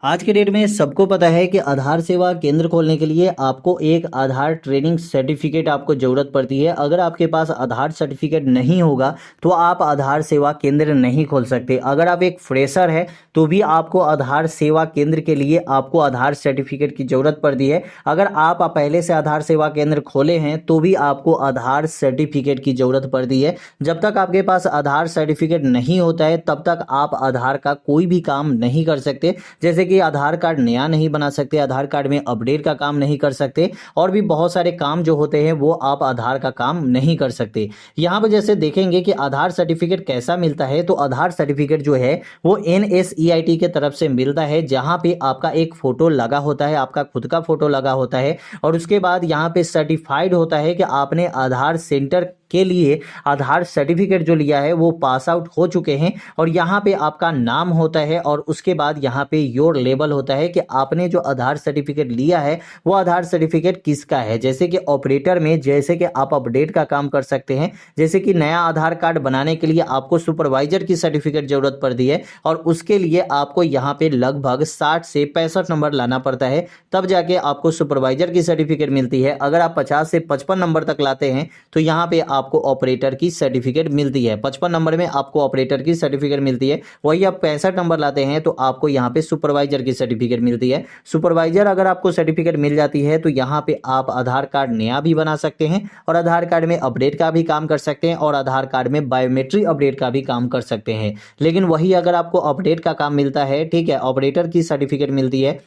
आज के डेट में सबको पता है कि आधार सेवा केंद्र खोलने के लिए आपको एक आधार ट्रेनिंग सर्टिफिकेट आपको ज़रूरत पड़ती है। अगर आपके पास आधार सर्टिफिकेट नहीं होगा तो आप आधार सेवा केंद्र नहीं खोल सकते। अगर आप एक फ्रेशर है तो भी आपको आधार सेवा केंद्र के लिए आपको आधार सर्टिफिकेट की ज़रूरत पड़ती है। अगर आप पहले से आधार सेवा केंद्र खोले हैं तो भी आपको आधार सर्टिफिकेट की ज़रूरत पड़ती है। जब तक आपके पास आधार सर्टिफिकेट नहीं होता है तब तक आप आधार का कोई भी काम नहीं कर सकते। जैसे कि आधार कार्ड नया नहीं बना सकते, आधार कार्ड में अपडेट का काम नहीं कर सकते और भी बहुत सारे काम जो होते हैं वो आप आधार का काम नहीं कर सकते। यहाँ पर जैसे देखेंगे कि आधार सर्टिफिकेट कैसा मिलता है, तो आधार सर्टिफिकेट जो है वो NSEIT के तरफ से मिलता है, जहाँ पे आपका एक फोटो लगा होता है, आपका खुद का फोटो लगा होता है और उसके बाद यहाँ पे सर्टिफाइड होता है कि आपने आधार सेंटर के लिए आधार सर्टिफिकेट जो लिया है वो पास आउट हो चुके हैं और यहाँ पे आपका नाम होता है और उसके बाद यहाँ पे योर लेबल होता है कि आपने जो आधार सर्टिफिकेट लिया है वो आधार सर्टिफिकेट किसका है। जैसे कि ऑपरेटर में जैसे कि आप अपडेट का काम कर सकते हैं, जैसे कि नया आधार कार्ड बनाने के लिए आपको सुपरवाइजर की सर्टिफिकेट जरूरत पड़ती है और उसके लिए आपको यहाँ पे लगभग 60 से 65 नंबर लाना पड़ता है, तब जाके आपको सुपरवाइजर की सर्टिफिकेट मिलती है। अगर आप 50 से 55 नंबर तक लाते हैं तो यहाँ पे आपको ऑपरेटर की सर्टिफिकेट मिलती है। 55 नंबर में आपको ऑपरेटर की सर्टिफिकेट मिलती है। वही आप 65 नंबर लाते हैं तो आपको यहाँ पे सुपरवाइजर की सर्टिफिकेट मिलती है। सुपरवाइजर अगर आपको सर्टिफिकेट मिल जाती है तो यहाँ पे आप आधार कार्ड नया भी बना सकते हैं और आधार कार्ड में अपडेट का भी काम कर सकते हैं और आधार कार्ड में बायोमेट्रिक अपडेट का भी काम कर सकते हैं। लेकिन वही अगर आपको अपडेट का काम मिलता है, ठीक है, ऑपरेटर की सर्टिफिकेट मिलती है,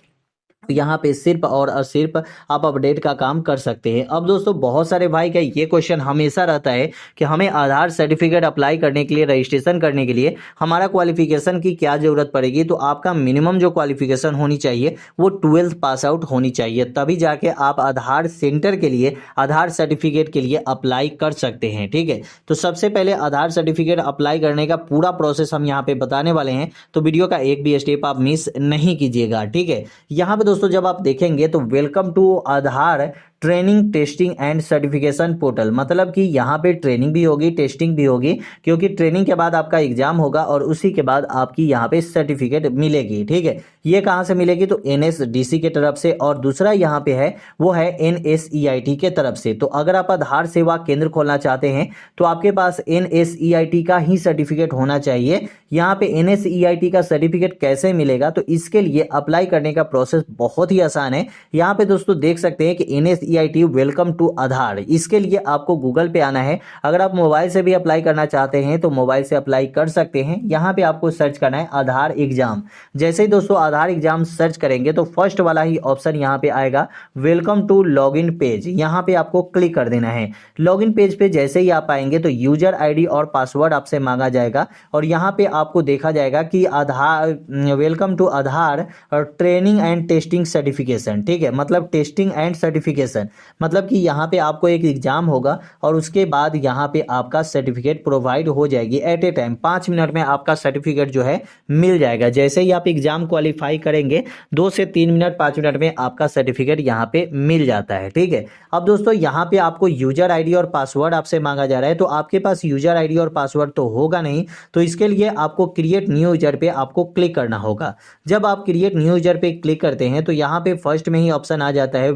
यहाँ पे सिर्फ और सिर्फ आप अपडेट का काम कर सकते हैं। अब दोस्तों बहुत सारे भाई का ये क्वेश्चन हमेशा रहता है कि हमें आधार सर्टिफिकेट अप्लाई करने के लिए, रजिस्ट्रेशन करने के लिए हमारा क्वालिफिकेशन की क्या ज़रूरत पड़ेगी। तो आपका मिनिमम जो क्वालिफिकेशन होनी चाहिए वो 12th पास आउट होनी चाहिए, तभी जाके आप आधार सेंटर के लिए, आधार सर्टिफिकेट के लिए अप्लाई कर सकते हैं। ठीक है, तो सबसे पहले आधार सर्टिफिकेट अप्लाई करने का पूरा प्रोसेस हम यहाँ पे बताने वाले हैं, तो वीडियो का एक भी स्टेप आप मिस नहीं कीजिएगा। ठीक है, यहाँ पे दोस्तों जब आप देखेंगे तो welcome to Aadhaar training testing and certification portal, मतलब कि यहाँ पे ट्रेनिंग भी होगी, टेस्टिंग भी होगी, क्योंकि ट्रेनिंग के बाद आपका एग्जाम होगा और उसी के बाद आपकी यहाँ पे सर्टिफिकेट मिलेगी। ठीक है, ये कहाँ से मिलेगी तो NSDC के तरफ से और दूसरा यहाँ पे है वो है NSEIT के तरफ से। तो अगर आप आधार सेवा केंद्र खोलना चाहते हैं तो आपके पास NSEIT का ही सर्टिफिकेट होना चाहिए। यहाँ पे NSEIT का सर्टिफिकेट कैसे मिलेगा, तो इसके लिए अप्लाई करने का प्रोसेस बहुत ही आसान है। यहाँ पे दोस्तों देख सकते हैं कि NSEIT वेलकम टू आधार, इसके लिए आपको गूगल पे आना है। अगर आप मोबाइल से भी अप्लाई करना चाहते हैं तो मोबाइल से अप्लाई कर सकते हैं। यहाँ पे आपको सर्च करना है आधार एग्जाम। जैसे ही दोस्तों आधार एग्जाम सर्च करेंगे तो फर्स्ट वाला ही ऑप्शन यहाँ पे आएगा, वेलकम टू लॉगिन पेज। यहाँ पे आपको क्लिक कर देना है। लॉगिन पेज पे जैसे ही आप आएंगे तो यूजर ID और पासवर्ड आपसे मांगा जाएगा और यहाँ पे आपको देखा जाएगा कि आधार वेलकम टू आधार और ट्रेनिंग एंड टेस्टिंग सर्टिफिकेशन। ठीक है, मतलब टेस्टिंग एंड सर्टिफिकेशन मतलब कि यहाँ पे आपको एक एग्जाम होगा और उसके बाद यहाँ पे आपका सर्टिफिकेट प्रोवाइड हो जाएगी एट ए टाइम। 5 मिनट में आपका सर्टिफिकेट जो है मिल जाएगा। जैसे ही आप एग्जाम क्वालिफाई करेंगे 2 से 3 मिनट 5 मिनट में आपका सर्टिफिकेट यहाँ पे मिल जाता है। ठीक है, अब दोस्तों यहाँ पे आपको यूजर ID और पासवर्ड आपसे मांगा जा रहा है, तो आपके पास यूजर ID और पासवर्ड तो होगा नहीं, तो इसके लिए आपको क्रिएट न्यू यूजर पे आपको क्लिक करना होगा। जब आप क्रिएट न्यू यूजर पे क्लिक करते हैं तो यहाँ पे फर्स्ट में ही ऑप्शन आ जाता है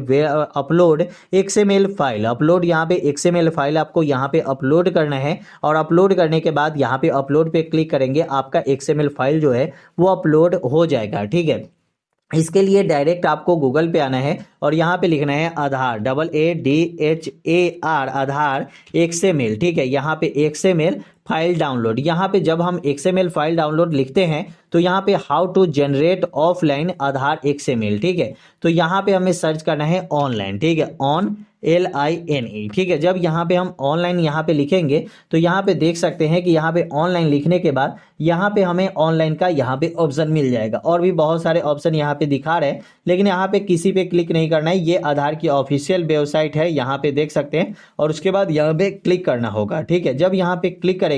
अपलोड XML फाइल। अपलोड यहाँ पे XML फाइल आपको यहाँ पे अपलोड करना है और अपलोड करने के बाद यहाँ पे अपलोड पे क्लिक करेंगे, आपका XML फाइल जो है वो अपलोड हो जाएगा। ठीक है, इसके लिए डायरेक्ट आपको गूगल पे आना है और यहाँ पे लिखना है आधार AADHAR आधार XML। ठीक है, यहाँ पे XML फाइल डाउनलोड। यहाँ पे जब हम XML फाइल डाउनलोड लिखते हैं तो यहाँ पे how to generate offline Aadhaar XML। ठीक है, तो यहाँ पे हमें सर्च करना है ऑनलाइन। ठीक है, LINE। ठीक है, जब यहाँ पे हम ऑनलाइन यहाँ पे लिखेंगे तो यहाँ पे देख सकते हैं कि यहाँ पे ऑनलाइन लिखने के बाद यहाँ पे हमें ऑनलाइन का यहाँ पे ऑप्शन मिल जाएगा और भी बहुत सारे ऑप्शन यहाँ पे दिखा रहे हैं, लेकिन यहाँ पे किसी पे क्लिक नहीं करना है। ये आधार की ऑफिशियल वेबसाइट है, यहाँ पे देख सकते हैं और उसके बाद यहाँ पे क्लिक करना होगा। ठीक है, जब यहाँ पे क्लिक करेंगे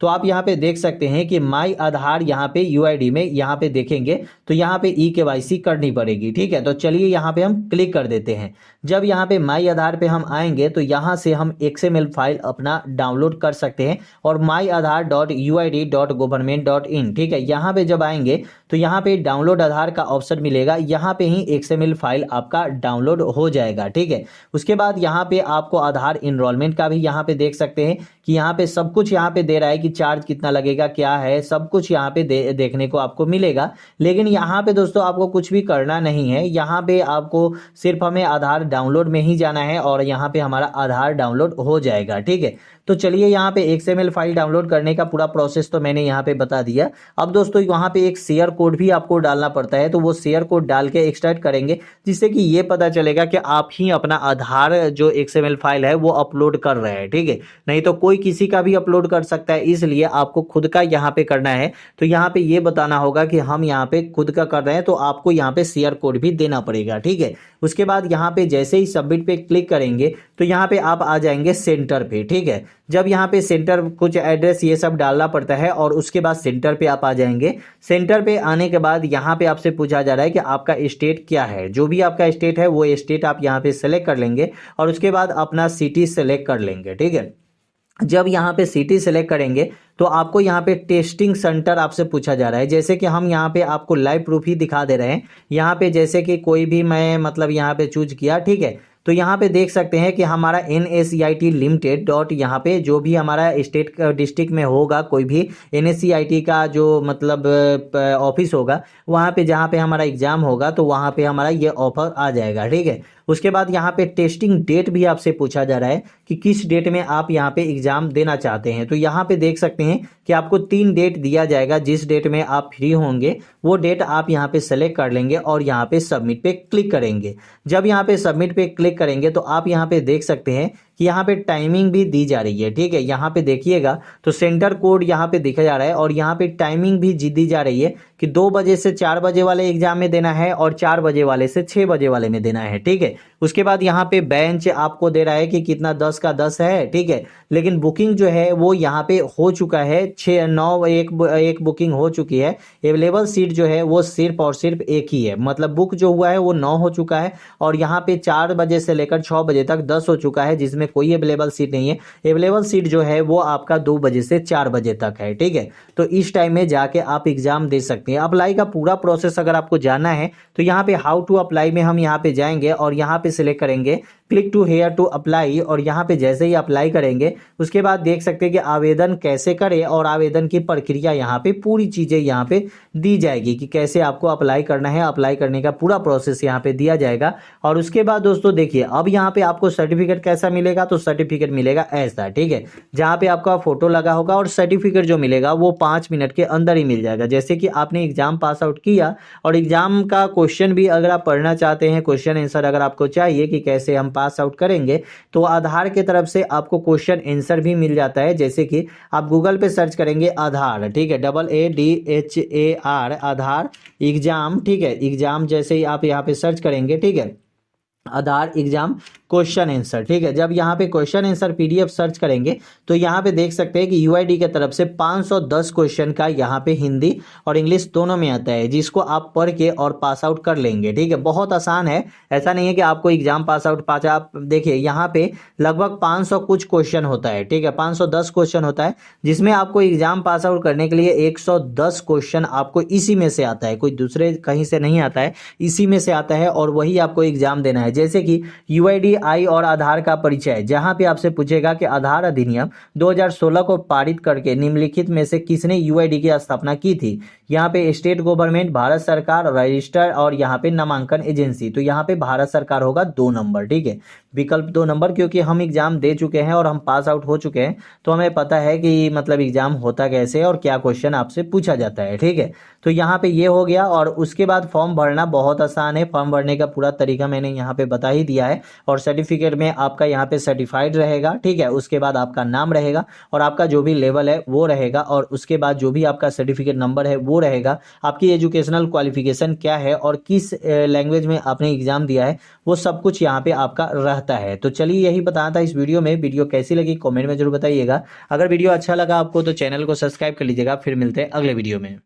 तो आप यहाँ पे देख सकते हैं कि माई आधार यहाँ पे UID में यहाँ पे देखेंगे तो यहाँ पे EKYC करनी पड़ेगी। ठीक है, तो चलिए यहाँ पे हम क्लिक कर देते हैं। जब यहाँ पे माई आधार आधार पे हम आएंगे तो यहाँ से हम XML फाइल अपना डाउनलोड कर सकते हैं और myaadhar.uid.government.in, ठीक है। यहाँ पे जब आएंगे तो यहाँ पे डाउनलोड आधार का ऑप्शन मिलेगा, यहाँ पे ही XML फाइल आपका डाउनलोड हो जाएगा, ठीक है। उसके बाद यहाँ पे आपको आधार इनरोलमेंट का भी यहाँ पे देख सकते हैं कि यहाँ पे सब कुछ यहाँ पे दे रहा है कि चार्ज कितना लगेगा, क्या है, सब कुछ यहाँ पे देखने को आपको मिलेगा। लेकिन यहाँ पे दोस्तों आपको कुछ भी करना नहीं है, यहाँ पे आपको सिर्फ हमें आधार डाउनलोड में ही जाना है और यहाँ पे हमारा आधार डाउनलोड हो जाएगा, ठीक है। तो चलिए यहाँ पे XML फाइल डाउनलोड करने का पूरा प्रोसेस तो मैंने यहाँ पे बता दिया। अब दोस्तों वहाँ पे एक शेयर कोड भी आपको डालना पड़ता है, तो वो शेयर कोड डाल के एक्सट्रैक्ट करेंगे, जिससे कि ये पता चलेगा कि आप ही अपना आधार जो XML फाइल है वो अपलोड कर रहे हैं, ठीक है। नहीं तो कोई किसी का भी अपलोड कर सकता है, इसलिए आपको खुद का यहाँ पे करना है। तो यहाँ पे ये बताना होगा कि हम यहाँ पे खुद का कर रहे हैं, तो आपको यहाँ पे शेयर कोड भी देना पड़ेगा, ठीक है। उसके बाद यहाँ पे जैसे ही सबमिट पे क्लिक करेंगे तो यहाँ पे आप आ जाएंगे सेंटर पे, ठीक है। जब यहाँ पे सेंटर कुछ एड्रेस ये सब डालना पड़ता है और उसके बाद सेंटर पे आप आ जाएंगे। सेंटर पे आने के बाद यहाँ पे आपसे पूछा जा रहा है कि आपका स्टेट क्या है। जो भी आपका स्टेट है वो स्टेट आप यहाँ पे सेलेक्ट कर लेंगे और उसके बाद अपना सिटी सेलेक्ट कर लेंगे, ठीक है। जब यहाँ पे सिटी सेलेक्ट करेंगे तो आपको यहाँ पे टेस्टिंग सेंटर आपसे पूछा जा रहा है। जैसे कि हम यहाँ पे आपको लाइव प्रूफ ही दिखा दे रहे हैं। यहाँ पे जैसे कि कोई भी मैं मतलब यहाँ पे चूज किया, ठीक है। तो यहाँ पे देख सकते हैं कि हमारा NSCIT लिमिटेड डॉट यहाँ पे जो भी हमारा स्टेट डिस्ट्रिक्ट में होगा, कोई भी NSCIT का जो मतलब ऑफिस होगा, वहाँ पे जहाँ पे हमारा एग्जाम होगा तो वहाँ पे हमारा ये ऑफर आ जाएगा, ठीक है। उसके बाद यहाँ पे टेस्टिंग डेट भी आपसे पूछा जा रहा है कि किस डेट में आप यहाँ पे एग्जाम देना चाहते हैं। तो यहाँ पे देख सकते हैं कि आपको 3 डेट दिया जाएगा। जिस डेट में आप फ्री होंगे वो डेट आप यहाँ पे सेलेक्ट कर लेंगे और यहाँ पे सबमिट पे क्लिक करेंगे। जब यहाँ पे सबमिट पे क्लिक करेंगे तो आप यहाँ पे देख सकते हैं कि यहाँ पे टाइमिंग भी दी जा रही है, ठीक है। यहाँ पे देखिएगा तो सेंटर कोड यहाँ पे दिखा जा रहा है और यहाँ पे टाइमिंग भी दी जा रही है कि 2 बजे से 4 बजे वाले एग्जाम में देना है और 4 बजे वाले से 6 बजे वाले में देना है, ठीक है। उसके बाद यहाँ पे बेंच आपको दे रहा है कि कितना 10 का 10 है, ठीक है। लेकिन बुकिंग जो है वो यहाँ पे हो चुका है, 1 बुकिंग हो चुकी है। अवेलेबल सीट जो है वो सिर्फ और सिर्फ एक ही है, मतलब बुक जो हुआ है वो 9 हो चुका है और यहाँ पे 4 बजे से लेकर 6 बजे तक 10 हो चुका है, जिसमें कोई अवेलेबल सीट नहीं है। अवेलेबल सीट जो है वो आपका 2 बजे से 4 बजे तक है, ठीक है। तो इस टाइम में जाके आप एग्जाम दे सकते हैं। अप्लाई का पूरा प्रोसेस अगर आपको जानना है तो यहाँ पे हाउ टू अप्लाई में हम यहाँ पे जाएंगे और यहाँ पे सिलेक्ट करेंगे click to here to apply और यहाँ पे जैसे ही अप्लाई करेंगे उसके बाद देख सकते हैं कि आवेदन कैसे करें और आवेदन की प्रक्रिया यहाँ पे पूरी चीजें यहाँ पे दी जाएगी कि कैसे आपको अप्लाई करना है। अप्लाई करने का पूरा प्रोसेस यहाँ पे दिया जाएगा। और उसके बाद दोस्तों देखिए अब यहाँ पे आपको सर्टिफिकेट कैसा मिलेगा, तो सर्टिफिकेट मिलेगा ऐसा, ठीक है, जहाँ पे आपका फोटो लगा होगा और सर्टिफिकेट जो मिलेगा वो 5 मिनट के अंदर ही मिल जाएगा। जैसे कि आपने एग्जाम पास आउट किया और एग्जाम का क्वेश्चन भी अगर आप पढ़ना चाहते हैं, क्वेश्चन आंसर अगर आपको चाहिए कि कैसे हम पास आउट करेंगे, तो आधार के तरफ से आपको क्वेश्चन आंसर भी मिल जाता है। जैसे कि आप गूगल पे सर्च करेंगे आधार, ठीक है, AADHAR आधार एग्जाम, ठीक है, एग्जाम जैसे ही आप यहाँ पे सर्च करेंगे, ठीक है, आधार एग्जाम क्वेश्चन आंसर, ठीक है। जब यहाँ पे क्वेश्चन आंसर PDF सर्च करेंगे तो यहाँ पे देख सकते हैं कि UID के तरफ से 510 क्वेश्चन का यहाँ पे हिंदी और इंग्लिश दोनों में आता है, जिसको आप पढ़ के और पास आउट कर लेंगे, ठीक है। बहुत आसान है, ऐसा नहीं है कि आपको एग्जाम पास आउट आप देखिए यहाँ पे लगभग 500 कुछ क्वेश्चन होता है, ठीक है, 510 क्वेश्चन होता है, जिसमें आपको एग्जाम पास आउट करने के लिए 110 क्वेश्चन आपको इसी में से आता है, कोई दूसरे कहीं से नहीं आता है, इसी में से आता है और वही आपको एग्जाम देना है। जैसे कि UID और आधार का परिचय, जहां पे आपसे पूछेगा कि आधार अधिनियम 2016 को पारित करके निम्नलिखित में से किसने UID की स्थापना की थी। यहाँ पे स्टेट गवर्नमेंट, भारत सरकार, रजिस्टर और यहाँ पे नामांकन एजेंसी। तो यहाँ पे भारत सरकार होगा 2 नंबर, ठीक है, विकल्प 2 नंबर, क्योंकि हम एग्जाम दे चुके हैं और हम पास आउट हो चुके हैं, तो हमें पता है कि मतलब एग्जाम होता कैसे और क्या क्वेश्चन आपसे पूछा जाता है, ठीक है। तो यहाँ पे ये हो गया और उसके बाद फॉर्म भरना बहुत आसान है। फॉर्म भरने का पूरा तरीका मैंने यहाँ पे बता ही दिया है और सर्टिफिकेट में आपका यहाँ पे सर्टिफाइड रहेगा, ठीक है। उसके बाद आपका नाम रहेगा और आपका जो भी लेवल है वो रहेगा और उसके बाद जो भी आपका सर्टिफिकेट नंबर है वो रहेगा। आपकी एजुकेशनल क्वालिफिकेशन क्या है और किस लैंग्वेज में आपने एग्जाम दिया है वो सब कुछ यहाँ पे आपका रहता है। तो चलिए यही बताना था इस वीडियो में। वीडियो कैसी लगी कमेंट में जरूर बताइएगा। अगर वीडियो अच्छा लगा आपको तो चैनल को सब्सक्राइब कर लीजिएगा। फिर मिलते हैं अगले वीडियो में।